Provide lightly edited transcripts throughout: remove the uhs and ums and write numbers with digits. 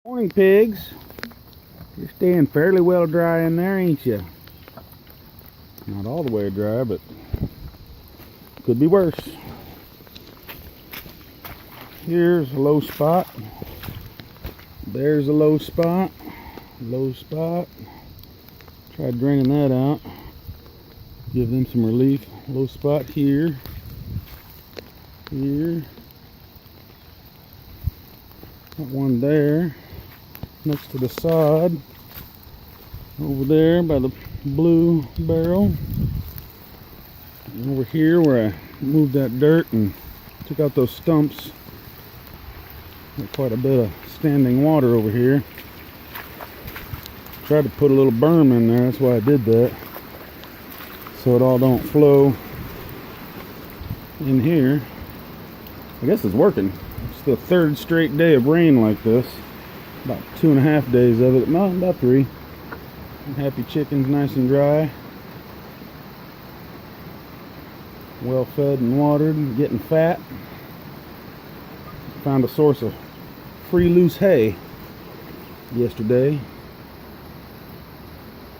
Morning, pigs. You're staying fairly well dry in there, ain't you? Not all the way dry, but could be worse. Here's a low spot. There's a low spot. Low spot. Tried draining that out. Give them some relief. Low spot here. Here. Got one there. Next to the sod. Over there by the blue barrel. And over here where I moved that dirt and took out those stumps. Got quite a bit of standing water over here. Tried to put a little berm in there, that's why I did that. So it all don't flow in here. I guess it's working. It's the third straight day of rain like this. About 2.5 days of it. No, about 3. Happy chickens, nice and dry. Well fed and watered and getting fat. Found a source of free loose hay yesterday.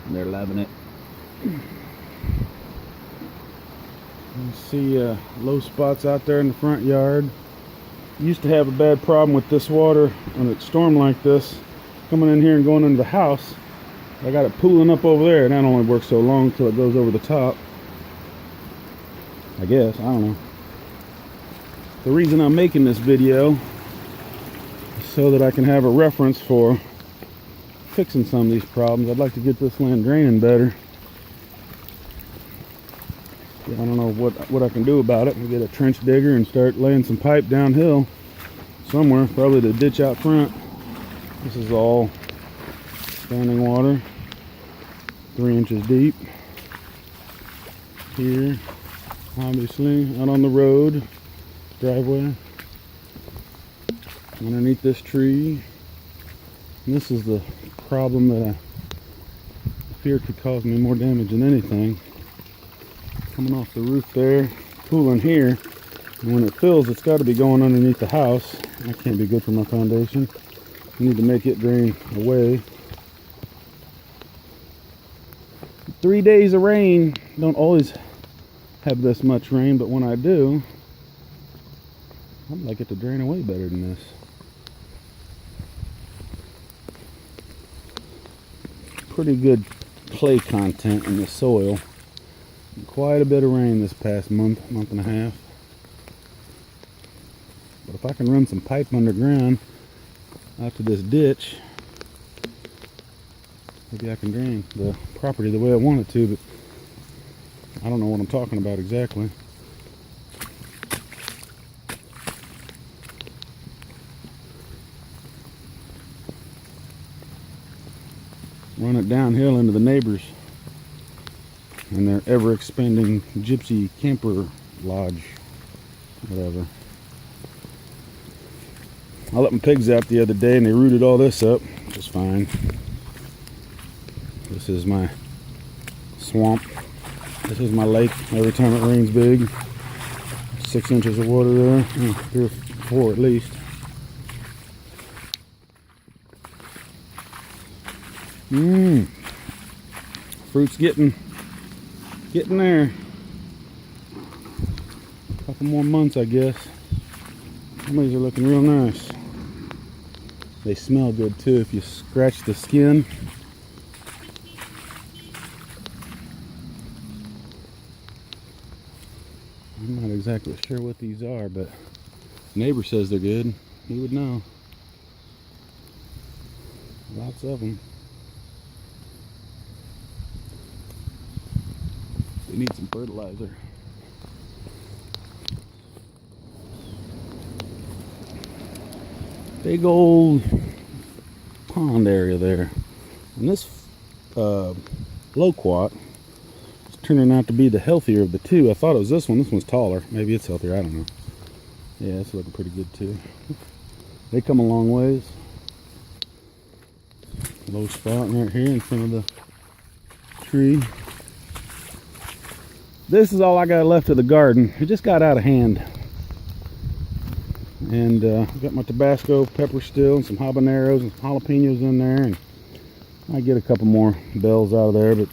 And they're loving it. You see low spots out there in the front yard. Used to have a bad problem with this water when it stormed like this coming in here and going into the house. I got it pooling up over there, and that only works so long till it goes over the top. I guess, I don't know. The reason I'm making this video is so that I can have a reference for fixing some of these problems. I'd like to get this land draining better. I don't know what I can do about it. We'll get a trench digger and start laying some pipe downhill somewhere, probably the ditch out front. This is all standing water, 3 inches deep. Here, obviously, out on the road, driveway. Underneath this tree. And this is the problem that I fear could cause me more damage than anything. Coming off the roof there, pooling here, and when it fills, it's got to be going underneath the house. That can't be good for my foundation. I need to make it drain away. 3 days of rain. Don't always have this much rain, but when I do, I'd like it to drain away better than this. Pretty good clay content in the soil. Quite a bit of rain this past month and a half. But if I can run some pipe underground out to this ditch, maybe I can drain the property the way I want it to, but I don't know what I'm talking about exactly. Run it downhill into the neighbors and their ever-expanding gypsy camper lodge, whatever. I let my pigs out the other day and they rooted all this up, which is fine. This is my swamp. This is my lake. Every time it rains big, 6 inches of water there, 3 or 4 at least. Fruit's getting there. A couple more months, I guess. Some of these are looking real nice. They smell good too if you scratch the skin. I'm not exactly sure what these are, but neighbor says they're good. He would know. Lots of them. They need some fertilizer. Big old pond area there. And this loquat is turning out to be the healthier of the two. I thought it was this one. This one's taller. Maybe it's healthier. I don't know. Yeah, it's looking pretty good too. They come a long ways. Low spot right here in front of the tree. This is all I got left of the garden. It just got out of hand. And got my Tabasco pepper still and some habaneros and jalapenos in there, and I get a couple more bells out of there, but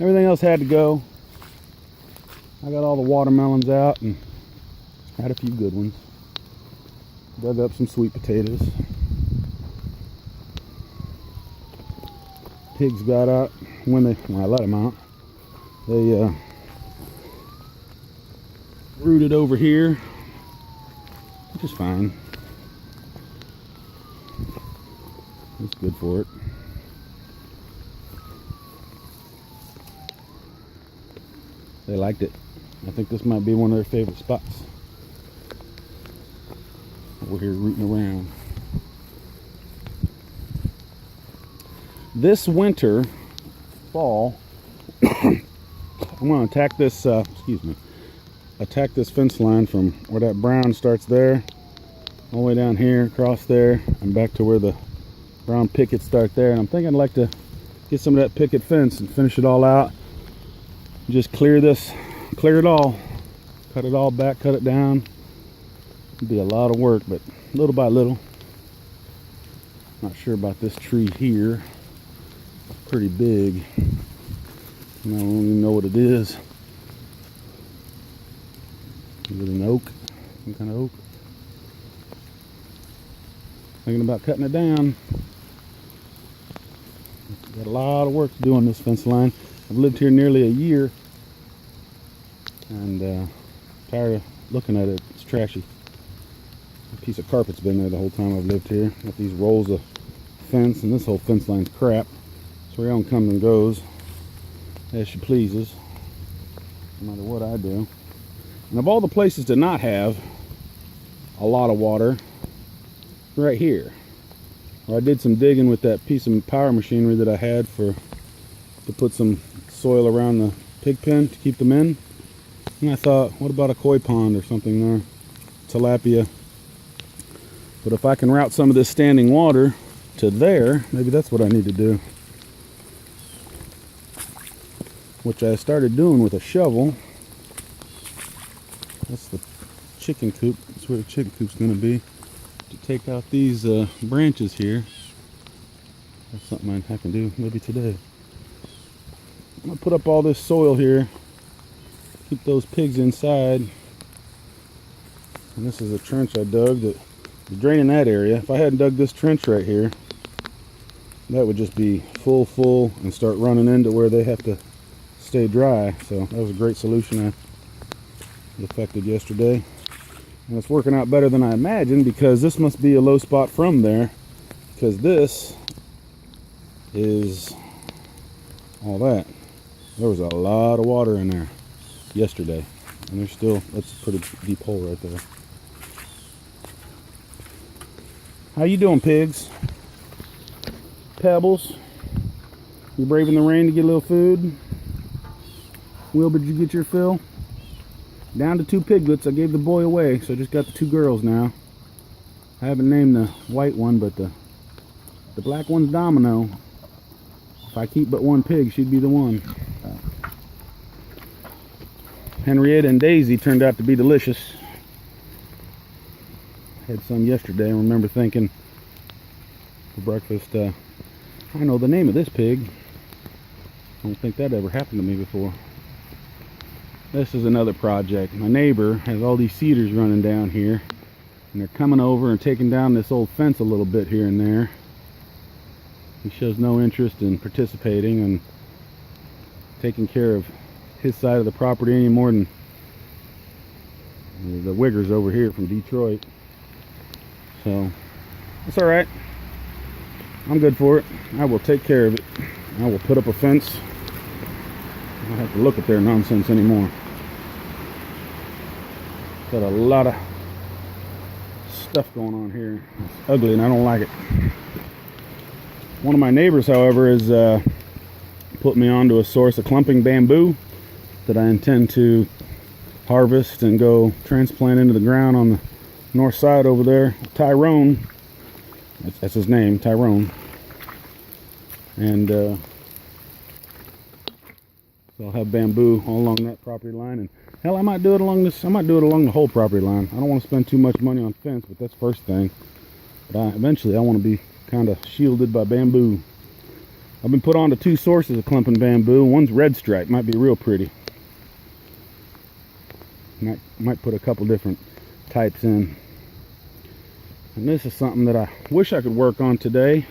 everything else had to go. I got all the watermelons out and had a few good ones. Dug up some sweet potatoes. Pigs got out when I let them out. They rooted over here, which is fine. It's good for it. They liked it. I think this might be one of their favorite spots. We're here rooting around. This winter, fall, I'm going to attack this, attack this fence line from where that brown starts there, all the way down here, across there, and back to where the brown pickets start there. And I'm thinking I'd like to get some of that picket fence and finish it all out. Just clear it all, cut it all back, cut it down. It'd be a lot of work, but little by little. Not sure about this tree here. Pretty big. I don't even know what it is. Is it an oak? Some kind of oak? Thinking about cutting it down. Got a lot of work to do on this fence line. I've lived here nearly a year, and tired of looking at it. It's trashy. A piece of carpet's been there the whole time I've lived here. Got these rolls of fence, and this whole fence line's crap. So everyone comes and goes as she pleases, no matter what I do. And of all the places to not have a lot of water, right here, where I did some digging with that piece of power machinery that I had to put some soil around the pig pen to keep them in. And I thought, what about a koi pond or something there? Tilapia. But if I can route some of this standing water to there, maybe that's what I need to do. Which I started doing with a shovel. That's the chicken coop. That's where the chicken coop's going to be. To take out these branches here. That's something I can do maybe today. I'm going to put up all this soil here. Keep those pigs inside. And this is a trench I dug that is draining that area. If I hadn't dug this trench right here, that would just be full and start running into where they have to stay dry. So that was a great solution I effected yesterday. And it's working out better than I imagined, because this must be a low spot from there, because this is all that. There was a lot of water in there yesterday, and there's still, that's a pretty deep hole right there. How you doing, pigs? Pebbles, you braving the rain to get a little food? Will, did you get your fill? Down to 2 piglets. I gave the boy away, so I just got the 2 girls now. I haven't named the white one, but the black one's Domino. If I keep but 1 pig, she'd be the one. Henrietta and Daisy turned out to be delicious. Had some yesterday. I remember thinking for breakfast, I know the name of this pig. I don't think that ever happened to me before. This is another project. My neighbor has all these cedars running down here, and they're coming over and taking down this old fence a little bit here and there. He shows no interest in participating and taking care of his side of the property any more than the Wiggers over here from Detroit. So that's all right. I'm good for it. I will take care of it. I will put up a fence. I don't have to look at their nonsense anymore. Got a lot of stuff going on here. It's ugly and I don't like it. One of my neighbors, however, has put me onto a source of clumping bamboo that I intend to harvest and go transplant into the ground on the north side over there. Tyrone, that's his name, Tyrone. And So I'll have bamboo all along that property line, and hell, I might do it along this. I might do it along the whole property line. I don't want to spend too much money on fence, but that's first thing. But eventually I want to be kind of shielded by bamboo. I've been put on to 2 sources of clumping bamboo. One's red stripe, might be real pretty. Might put a couple different types in. And this is something that I wish I could work on today.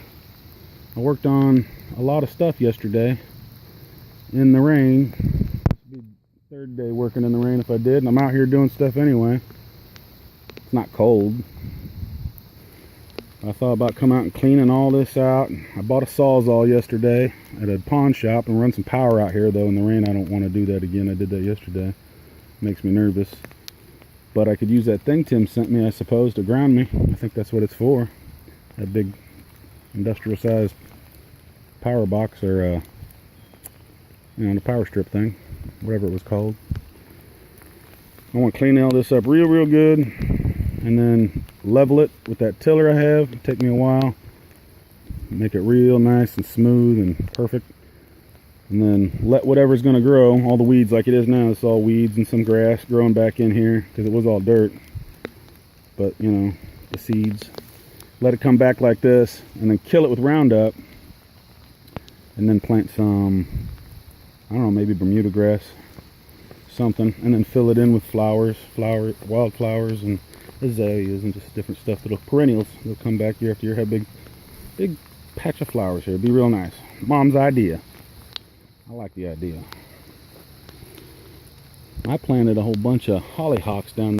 I worked on a lot of stuff yesterday in the rain. This would be the 3rd day working in the rain if I did. And I'm out here doing stuff anyway. It's not cold. I thought about coming out and cleaning all this out. I bought a Sawzall yesterday at a pawn shop and run some power out here, though in the rain I don't want to do that again. I did that yesterday. Makes me nervous. But I could use that thing Tim sent me, I suppose, to ground me. I think that's what it's for. That big industrial sized power box, or the power strip thing, whatever it was called. I want to clean all this up real good, and then level it with that tiller I have. It'll take me a while. Make it real nice and smooth and perfect. And then let whatever's going to grow, all the weeds like it is now, it's all weeds and some grass growing back in here because it was all dirt. But, you know, the seeds. Let it come back like this, and then kill it with Roundup. And then plant some, I don't know, maybe Bermuda grass, something. And then fill it in with wildflowers and azaleas and just different stuff. Little perennials. They'll come back year after year. Have big patch of flowers here. It'd be real nice. Mom's idea. I like the idea. I planted a whole bunch of hollyhocks down there.